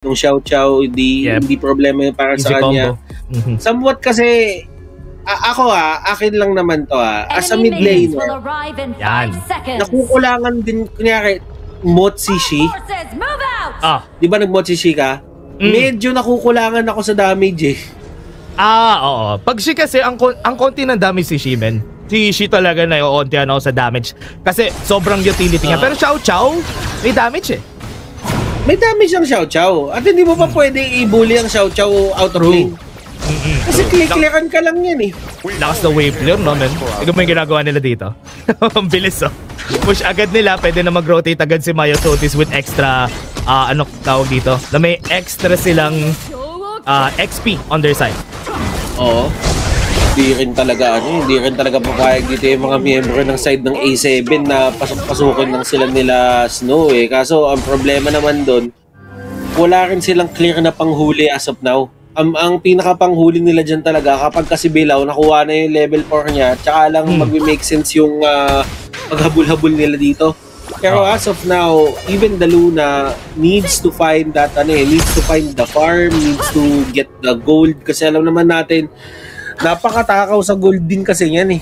nung Xiao Xiao, hindi problema yun para sa kanya. Somewhat kasi, akin lang naman to as a mid laner, nakukulangan din, kunyari, Mot si Shi. Di ba nag-Mot si Shi ka? Medyo nakukulangan ako sa damage eh. Oo. Pag Shi kasi, ang konti ng damage si Shi, men. Si Shi talaga na yung onti ako sa damage. Kasi sobrang utility niya. Pero Xiao Xiao, may damage eh. May damage ang Xiao Xiao. At hindi mo pa pwede i-bully ang Xiao Xiao out of lane. Kasi clearan ka lang yan eh. Lakas na wave clear, no, men? Tignan mo yung ginagawa nila dito. Ang bilis, oh. Push agad nila. Pwede na mag-rotate agad si Maya Sotis with extra, ano tawag dito? Na may extra silang XP on their side. Oo. Hindi rin talaga papayag dito yung mga miyembro ng side ng A7 na pasok-pasukin lang sila nila Snow eh. Kaso ang problema naman doon, wala rin silang clear na panghuli as of now. Ang pinaka-panghuli nila dyan talaga kapag kasi Bilaw nakuha na yung level 4 niya, tsaka lang mag-make sense yung paghabol-habol nila dito. Pero as of now, even the Luna needs to find that needs to find the farm, needs to get the gold kasi alam naman natin napakatakaw sa gold din kasi yan eh.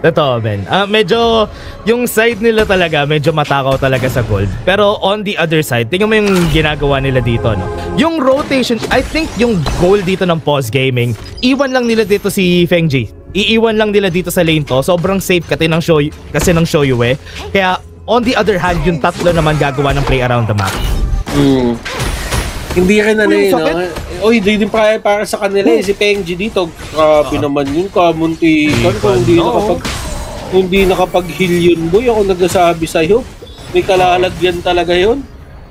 Totoo, Ben. Medyo yung side nila talaga medyo matakaw talaga sa gold. Pero on the other side, tingnan mo yung ginagawa nila dito, no? Yung rotation, I think yung goal dito ng Pause Gaming, iwan lang nila dito si Fengji. Iiwan lang nila dito sa lane to. Sobrang safe kasi ng Shoyu eh. Kaya on the other hand, yung tatlo naman gagawa ng play around the map. Hindi rin no? Oy, hindi din para sa kanila eh. Si Pengji dito, grabe naman yun, kamuntikan ko, hindi nakapag-heal yun, boy. Ako nagsasabi sa'yo, may kalalagyan talaga yun.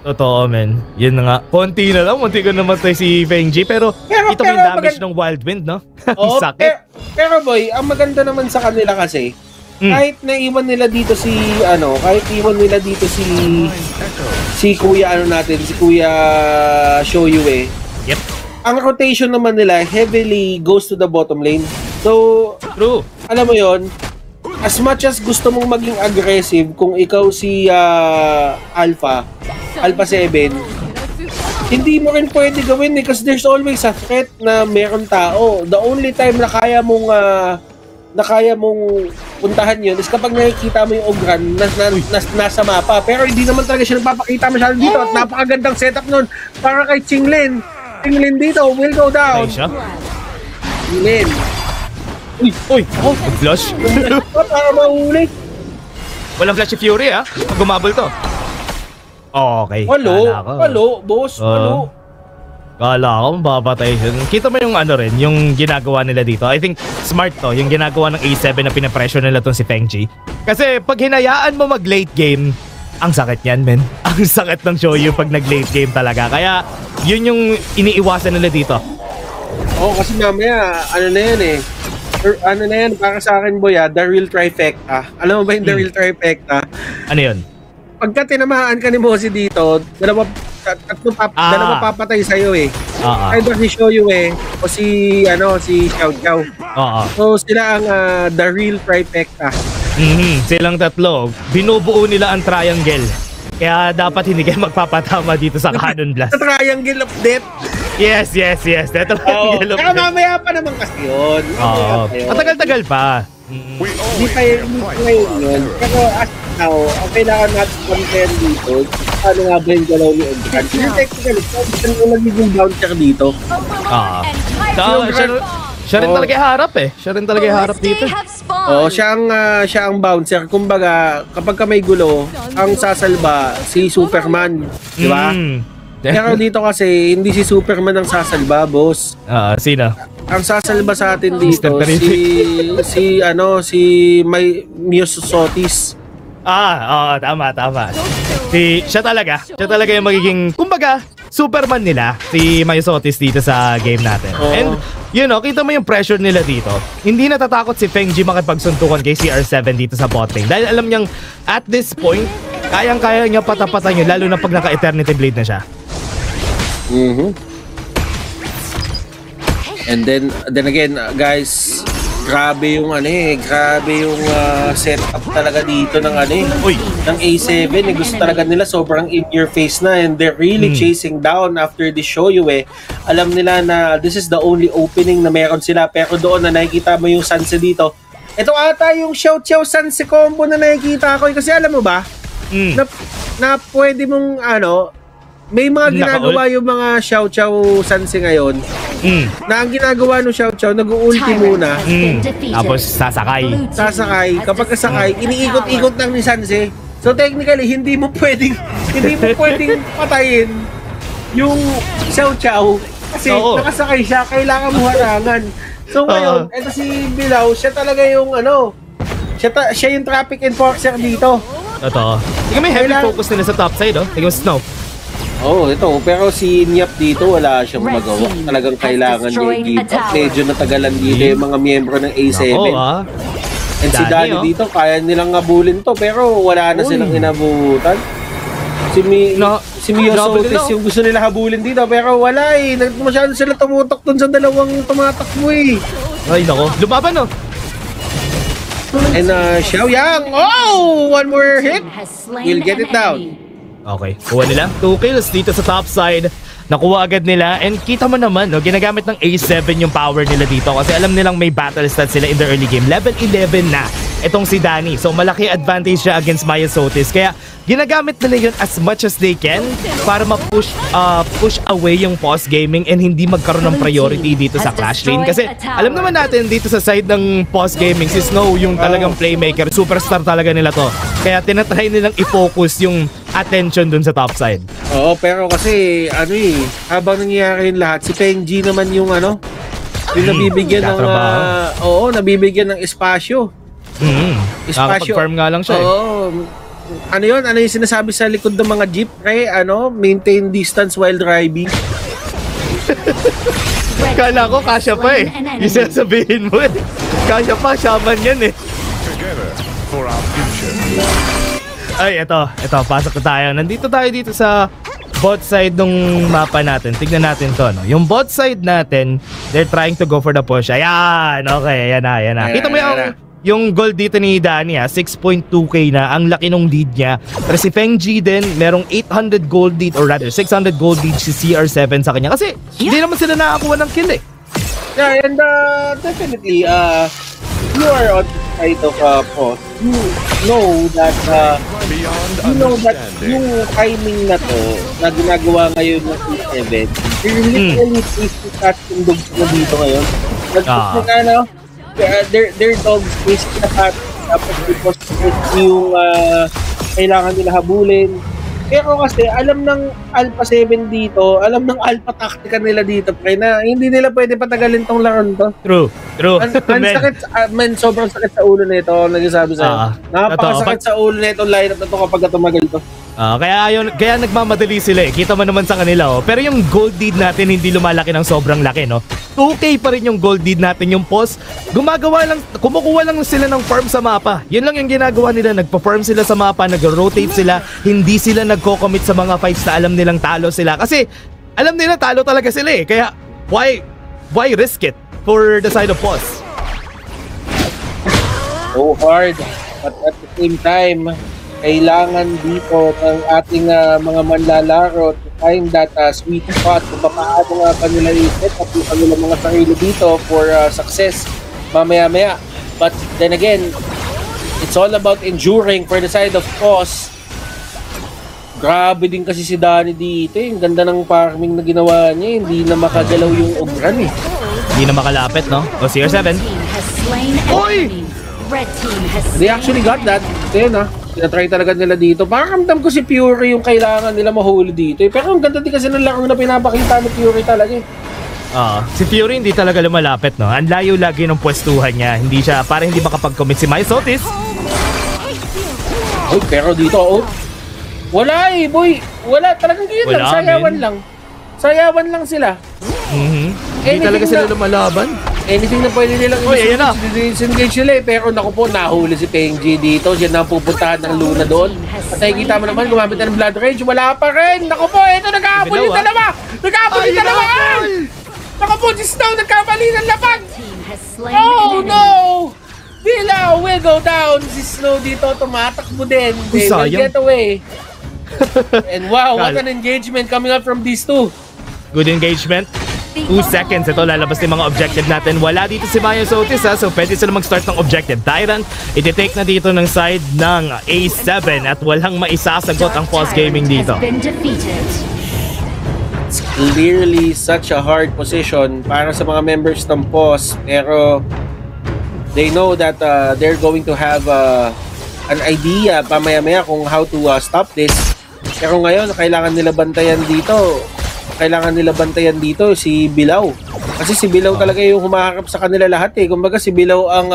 Totoo, men. Yun na nga. Konti na lang, munti ko namatay si Fengji, pero ito may damage ng Wild Wind, no? Ang sakit. Pero boy, ang maganda naman sa kanila kasi, kahit naiwan nila dito si Kuya si Kuya Shoyu eh. Yep. Ang rotation naman nila heavily goes to the bottom lane. So, true. Alam mo yon, as much as gusto mong maging aggressive kung ikaw si Alpha 7, hindi mo rin pwede gawin eh kasi there's always a threat na meron tao. The only time na kaya mong puntahan yun is kapag nakikita mo yung Ogran nasa mapa. Pero hindi naman talaga siya nagpapakita masyado dito at napakagandang setup nun para kay Qinglin. Qinglin dito will go down. Qinglin. Uy! Flash? Para mahuli. Walang flash si Fury pag gumabol to. Okay. Halo, boss. Halo. Kala ko mababatay siya. Kita mo yung yung ginagawa nila dito. I think smart to, yung ginagawa ng A7 na pinapressure nila tong si Fengji. Kasi pag hinayaan mo mag late game, ang sakit yan, men. Ang sakit ng Shoyu pag nag late game talaga. Kaya yun yung iniiwasan nila dito. Kasi mamaya, para sa akin, boy, the real trifecta. Alam mo ba yung the real trifecta? Ano yun? Pagka tinamaan ka ni Mosi dito, dalawa papatay sa'yo eh. Either si Shoyu o si Xiao Xiao. So sila ang the real trifecta. Silang tatlo, binubuo nila ang triangle. Kaya dapat hindi kayo magpapatama dito sa Cannon Blast. The triangle of death. Yes. The triangle of death. Mamaya pa naman kasi yun. Matagal-tagal pa. Hindi pa yun. Pero as now, ang kailangan natin compare dito, paano nga ba yung galaw ni Ogran? Technically, saan yung nagiging bouncer dito? Siya rin talaga harap eh. Siya rin talaga harap dito. Siya ang bouncer. Kumbaga, kapag may gulo, ang sasalba si Superman. Di ba? Pero dito kasi, hindi si Superman ang sasalba, boss. Sino? Ang sasalba sa atin dito, si Maya Sotis. Tama. Siya talaga yung magiging, kumbaga, Superman nila, si Maya Sotis dito sa game natin. And, kita mo yung pressure nila dito. Hindi natatakot si Fengji makipagsuntukan kay CR7 dito sa bot lane. Dahil alam niyang, at this point, kayang-kaya niya patapatan yun, lalo na pag naka-Eternity Blade na siya. And then again, guys, Grabe yung grabe yung setup talaga dito ng Uy. ng A7. Gusto talaga nila sobrang in your face na, and they're really chasing down after the show you Alam nila na this is the only opening na meron sila, pero doon na nakikita mo yung Sanse dito. Ito ata yung Xiao Xiao Sanse combo na nakikita ko kasi alam mo ba na pwede mong may mga ginagawa yung mga Xiao Xiao Sanse ngayon na ang ginagawa ng Xiao Xiao, nag-ulti muna. Tapos sasakay. Kapag kasakay, iniikot-ikot lang ni Sanse. So technically, hindi mo pwedeng patayin yung Xiao Xiao kasi nakasakay siya, kailangan mo harangan. So ngayon, eto si Bilao, siya talaga yung siya yung traffic enforcer dito. Totoo. Tingnan mo yung heavy focus nila sa top side, Tingnan mo Snow. Ito. Pero si Niap dito, wala siyang magawa. Talagang kailangan niya i-give up. Medyo natagalan dito yung mga miyembro ng A7. And si Danny dito, kaya nilang ngabulin to, pero wala na silang inabutan. Si Mio Sotis yung gusto nila habulin dito, pero wala masyado sila tumutok dun sa dalawang tumatakbo Ay, nako. Lumaban, And Xiao Yang, one more hit. We'll get it down. Okay, kuha nila 2 kills dito sa top side. Nakuha agad nila, and kita mo naman, ginagamit ng A7 yung power nila dito kasi alam nilang may battle stats sila in the early game. Level 11 na itong si Danny. So malaki advantage siya against Maya Sotis. Kaya ginagamit nila yun as much as they can para ma-push push away yung post gaming and hindi magkaroon ng priority dito sa Clash Lane. Kasi alam naman natin dito sa side ng post gaming, si Snow yung talagang playmaker. Superstar talaga nila to. Kaya tinatry nilang i-focus yung attention dun sa top side. Oo, pero kasi habang nangyayari yung lahat, si Penji naman yung yung nabibigyan ng nabibigyan ng espasyo. Nakakapag-farm nga lang siya. Ano yung sinasabi sa likod ng mga jeep? Maintain distance while driving. Kala ko kasya pa yung sinasabihin mo Kasya pa, shaman yan Together for our future. Ay, ito, pasok na tayo. Nandito tayo dito sa bot side ng mapa natin. Tignan natin to, Yung bot side natin, they're trying to go for the push. Ayan, okay, ayan na. Kita mo yung gold dito ni Danny, 6.2k na. Ang laki nung lead niya. Pero si Feng Ji din, merong 800 gold lead, or rather, 600 gold lead si CR7 sa kanya. Kasi, hindi naman sila nakakuha ng kill Yeah, and definitely, you are on the side of post. You know that yung timing na to na ginagawa ngayon ng E7, they're literally facing touch yung dogs na dito ngayon. Their dogs facing na touch tapos because yung kailangan nila habulin. Pero kasi alam ng Alpha 7 dito, alam ng Alpha Tactica nila dito, pre, na hindi nila pwede patagalin tong laron to. True. Ang sakit, sobrang sakit sa ulo nito, nagsasabi sa'yo. Napakasakit sa ulo nito lineup na to kapag tumagal to. Kaya nagmamadali sila Kita mo naman sa kanila Pero yung gold lead natin hindi lumalaki ng sobrang laki 2k pa rin yung gold lead natin. Yung post, kumukuha lang sila ng farm sa mapa. Yun lang yung ginagawa nila. Nagpa-farm sila sa mapa, nag-rotate sila. Hindi sila nagko-commit sa mga fights na alam nilang talo sila. Kasi alam nila talo talaga sila Kaya why risk it for the side of post? So hard, but at the same time, kailangan dito ng ating mga manlalaro to find that sweet spot kung paano nga kanila i-set up yung kanilang mga sarili dito for success mamaya-maya. But then again, it's all about enduring for the side of course. Grabe din kasi si Danny dito Ang ganda ng farming na ginawa niya Hindi na makagalaw yung Ogran Hindi na makalapit O CR7. Oy! They actually got that. Ito tinatry talaga nila dito. Parang ramdam ko si Fury yung kailangan nila mahuli dito Pero ang ganda din kasi ng laro na pinapakita ni Fury talaga Si Fury hindi talaga lumalapit Ang layo lagi ng pwestuhan niya. Hindi siya, parang hindi makapag-commit si Maya Sotis. Pero dito wala boy. Wala talagang yun lang. Sayawan lang sila. Hindi talaga sila lumalaban. Anything na pwede nilang disengage sila pero naku po, nahuli si Penji dito. Siya na pupuntahan ng Luna doon. At nakikita mo naman, gumamit na ng Blood Rage. Wala pa rin. Naku po, ito nagkakapul yung dalawa. Naku po, si Snow nagkamali ng lapag. Oh no! Bilao will go down. Si Snow dito tumatakbo din. They will sayang. get away. And wow, what an engagement coming up from these two. Good engagement. 2 seconds. Ito, lalabas yung mga objective natin. Wala dito si Maya Sotis, ha? So, pwede sila mag-start ng objective. Tyrant, iti-take na dito ng side ng A7 at walang maisasagot ang Pause Gaming dito. It's clearly such a hard position para sa mga members ng POS. Pero they know that they're going to have an idea pamaya-maya kung how to stop this. Pero ngayon, kailangan nila bantayan dito si Bilao. Kasi si Bilao talaga yung humaharap sa kanila lahat eh. Kumbaga si Bilao ang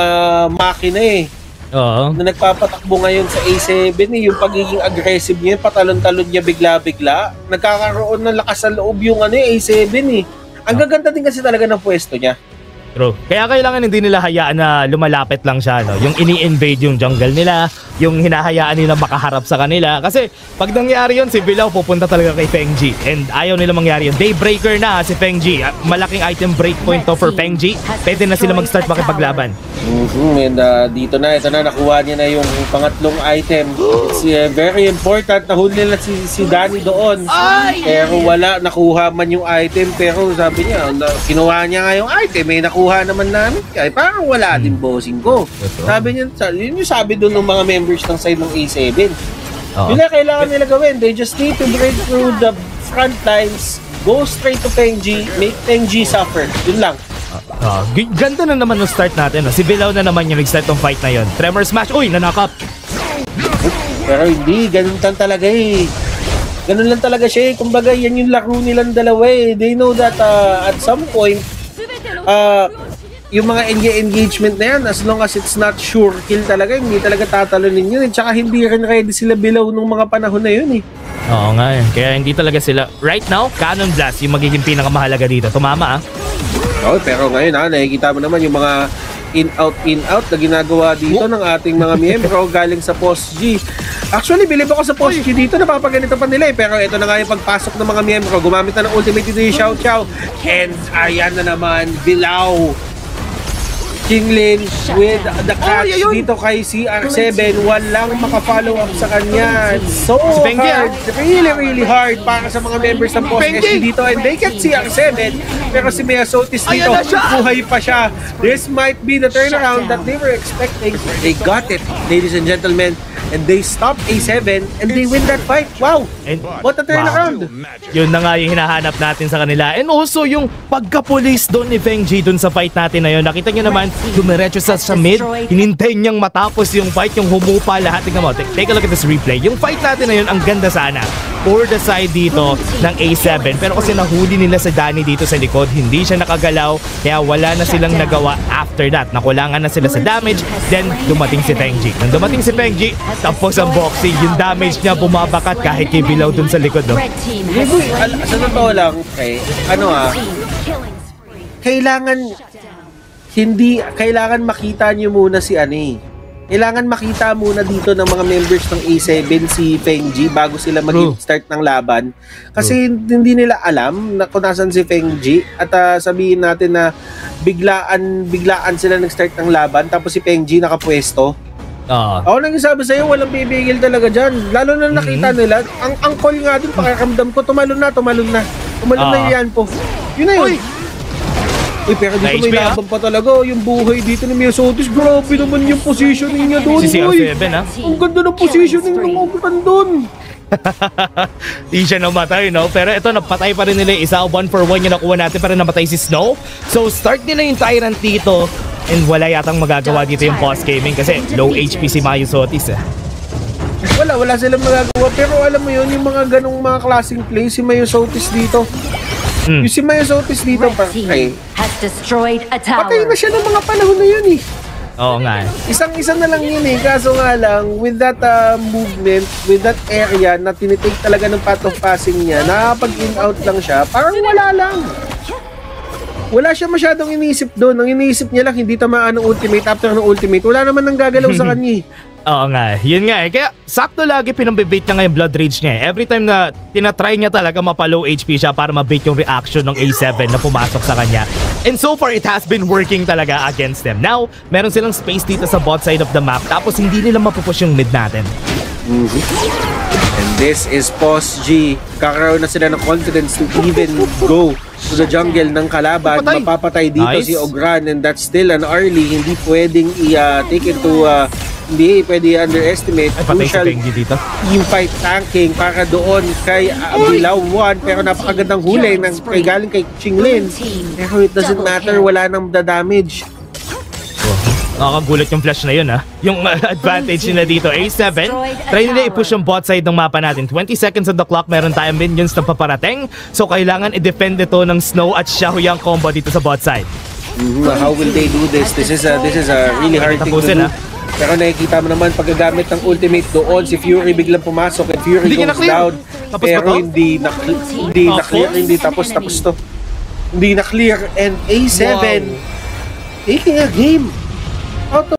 makina eh. Oo. Na nagpapatakbo ngayon sa A7 eh. Yung pagiging aggressive niya, patalon-talon niya bigla-bigla. Nagkakaroon ng lakas sa loob yung A7 eh. Ang gaganda din kasi talaga ng pwesto niya. True. Kaya kailangan hindi nila hayaan na lumalapit lang siya, no? Yung ini-invade yung jungle nila, yung hinahayaan nila makaharap sa kanila. Kasi pag nangyari yun, si Bilao pupunta talaga kay Feng-Ji. And ayaw nila mangyari yun. Daybreaker na si Feng-Ji. Malaking item break point to for Feng-Ji. Pwede na sila mag-start makipaglaban. And ito na, nakuha niya na yung pangatlong item. It's very important. Nahuli nila si Danny doon. Pero wala, nakuha man yung item. Pero sabi niya, kinuha niya nga yung item. May nakuha naman namin. Kaya parang wala din bossing ko. Sabi niya, yun yung sabi doon ng mga members ng side ng A7. Yun na kailangan nila gawin. They just need to break through the front lines, go straight to Feng-Ji, make Feng-Ji suffer. Yun lang. Ganda na naman ng start natin. Si Bilao na naman yung nag-start ng fight na yun. Tremor smash. Uy, nanakap. Pero hindi, ganun lang talaga eh. Ganun lang talaga siya eh. Kumbaga, yan yung laro nilang dalawa eh. They know that at some point, yung mga engagement na yan, as long as it's not sure kill talaga, hindi talaga tatalonin yun. Tsaka hindi rin ready sila Bilao nung mga panahon na yun eh. Oo nga eh. Kaya hindi talaga sila. Right now, Cannon Blast yung magiging pinakamahalaga dito. Tumama ah. Oh, pero ngayon nakikita mo naman yung mga in-out na ginagawa dito ng ating mga miyembro galing sa Post G. Actually, bilib ako sa Post G dito, napapaganito pa nila eh. Pero ito na nga yung pagpasok ng mga miyembro. Gumamit na ng ultimate dito yung Xiao Xiao. And ayan na naman, Bilao. Kinglin with the catch dito kay CR7. Walang makafollow up sa kanya. So hard. Really hard para sa mga members ng Post SG dito. And they get CR7. Pero si Mia Sotis dito, buhay pa siya. This might be the turnaround that they were expecting. They got it, ladies and gentlemen. And they stop A7 and they win that fight. Wow! And What a turnaround! Yun na nga yung hinahanap natin sa kanila. And also yung pagka-police doon ni Feng-Ji doon sa fight natin na yun. Nakita nyo naman, dumiretso sa mid. Hinintay niyang matapos yung fight, yung humupa lahat. Tingnan mo, take a look at this replay. Yung fight natin na yun, ang ganda sana. For the side dito ng A7. Pero kasi nahuli nila sa Danny dito sa likod, hindi siya nakagalaw. Kaya wala na silang nagawa after that. Nakulangan na sila sa damage. Then dumating si Feng-Ji. Nang dumating si Feng-Ji, tapos ang boxing, yung damage niya bumabakat kahit kay Bilao dun sa likod. No? Sa totoo lang, kailangan makita nyo muna si Kailangan makita muna dito ng mga members ng A7 si Feng-Ji bago sila mag-start ng laban. Kasi hindi nila alam na kung nasan si Feng-Ji at sabihin natin na biglaan sila nag-start ng laban tapos si Feng-Ji nakapwesto. Ako nang sabi sa'yo, walang bibigil talaga dyan. Lalo na nakita nila, ang call nga dun, pakiramdam ko, tumalon na yan po. Yun na yun. Pero dito may laban pa talaga. Yung buhay dito ni Mia Sotis, grabe naman yung positioning niya doon. Si CR7 ha? Ang ganda ng positioning ng uputan doon. Di siya namatay, no? Pero ito, napatay pa rin nila isa. 1-for-1 yung nakuha natin para namatay si Snow. So, start nila yung Tyrant dito. And wala yatang magagawa dito yung Post Gaming kasi low HP si Maya Sotis eh. Wala silang magagawa. Pero alam mo yun, yung mga ganong mga klaseng play, si Maya Sotis dito. Yung si Maya Sotis dito, patay na siya ng mga panahon na yun eh. Oo nga. Isang-isa na lang yun eh. Kaso nga lang, with that movement, with that area na tinitake talaga ng path of passing niya, nakapag-in-out lang siya, parang wala lang. Wala siya masyadong iniisip doon. Ang iniisip niya lang, hindi tamaan ng ultimate after ng ultimate. Wala naman nang gagalaw sa kanya. Oo nga, yun nga eh. Kaya sakto lagi pinambibait niya ngayon Blood Rage niya eh. Every time na tinatry niya talaga mapa-low HP siya para mabait yung reaction ng A7 na pumasok sa kanya. And so far, it has been working talaga against them. Now, meron silang space dito sa bot side of the map tapos hindi nila mapupush yung mid natin. And this is Pos G. Kakaroon na sila ng confidence to even go to the jungle ng kalaban. Mapatay. Mapapatay dito Nice. si Ogran, and that's still an early. Hindi pwedeng i-take into hindi pwede underestimate. Ay, patay si Crucial Pengi dito. team fight tanking para doon kay Bilaw 1, pero napakagandang huli ng kay galing kay Chinglin. Pero it doesn't matter, wala nang damage. Nakakagulat yung flash na yun ha. Yung advantage nila dito, A7. Try nila i-push yung bot side ng mapa natin. 20 seconds on the clock, meron tayong minions na paparating. So kailangan i-defend ito ng Snow at Xiaoyang combo dito sa bot side. How will they do this? This is a really hard thing to Tapusin, do. Pero nakikita mo naman paggagamit ng ultimate doon, si Fury biglang pumasok and Fury Hindi niya goes na-clear. down. Tapos Pero ba to? hindi na-clear, hindi tapos to. Hindi na-clear, and A7 taking a game out of